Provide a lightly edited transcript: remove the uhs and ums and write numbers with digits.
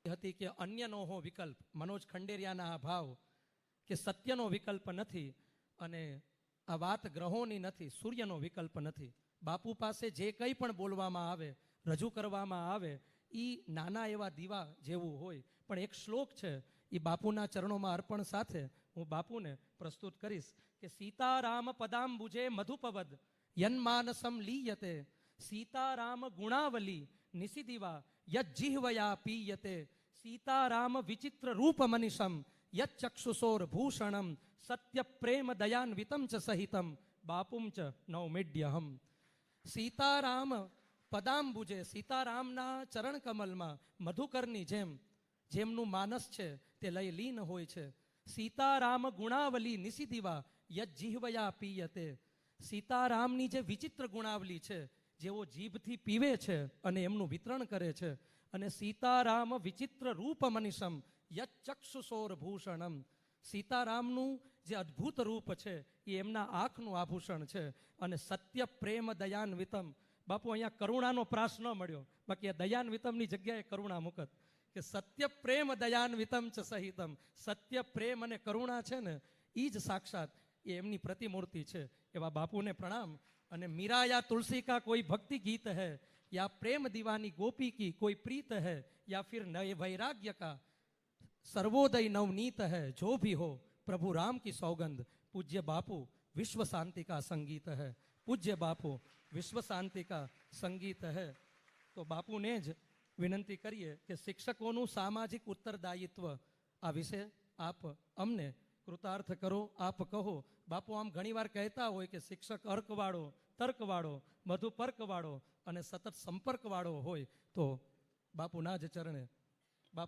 હતી કે અન્યનો હો વિકલ્પ, મનોજ ખંડેરિયાના આ ભાવ કે સત્યનો વિકલ્પ નથી અને આ વાત ગ્રહોની નથી, સૂર્યનો વિકલ્પ નથી. બાપુ પાસે જે કંઈ પણ બોલવામાં આવે, રજૂ કરવામાં આવે, એ નાના એવા દીવા જેવું હોય. પણ એક શ્લોક છે, એ બાપુના ચરણોમાં અર્પણ સાથે હું બાપુને પ્રસ્તુત કરીશ કે સીતારામ પદાંબુજે મધુપવદ યન્માનસમ લીયતે સીતારામ ગુણાવલી નિશિદિવા યજ્જિહ્વયા પીયતે સીતારામ વિચિત્ર રૂપ મનિષમ યચ્ચક્ષુષોર ભૂષણમ સત્ય પ્રેમ દયાન્વિતમ ચ સહિતમ બાપુમ ચ નૌમિડ્યહમ. સીતારામ પદાંબુજે, સીતારામના ચરણ કમલમાં મધુકરની જેમનું માનસ છે તે લય લીન હોય છે. સીતારામ ગુણાવલી નિશિદિવા યજ્જિહ્વયા પીયતે, સીતારામની જે વિચિત્ર ગુણાવલી છે, જેઓ જીભથી પીવે છે અને એમનું વિતરણ કરે છે. અને સીતારામ વિચિત્ર રૂપ મનિષમ યચ્ચક્ષુષોર ભૂષણમ, સીતારામનું જે અદ્ભુત રૂપ છે એ એમના આંખનું આભૂષણ છે. અને સત્ય પ્રેમ દયાન્વિતમ, બાપુ અહીંયા કરુણાનો પ્રાસ ન મળ્યો, બાકી આ દયાન્વિતમની જગ્યાએ કરુણા મુકત કે સત્ય પ્રેમ દયાન્વિતમ ચ સહિતમ. સત્ય પ્રેમ અને કરુણા છે ને એ જ સાક્ષાત એ એમની પ્રતિમૂર્તિ છે. એવા બાપુને પ્રણામ. અને મીરા યા તુલસી કા કોઈ ભક્તિ ગીત હૈ, યા પ્રેમ દીવાની ગોપી કી કોઈ પ્રીત હૈ, યા ફિર નए वैराग्य का सर्वोदय नवनीत है, जो भी हो प्रभु राम की सौगंध. पूज्य बापू विश्व शांति का संगीत है, पूज्य बापू विश्व शांति का संगीत है. તો બાપુને જ વિનંતી કરીએ કે શિક્ષકોનું સામાજિક ઉત્તરદાયિત્વ આ વિશે આપ અમને કૃતાર્થ કરો, આપ કહો. બાપુ આમ ઘણીવાર કહેતા હોય કે શિક્ષક અર્કવાળો, તર્કવાળો, મધુપર્કવાળો અને સતત સંપર્કવાળો હોય. તો બાપુના જ ચરણે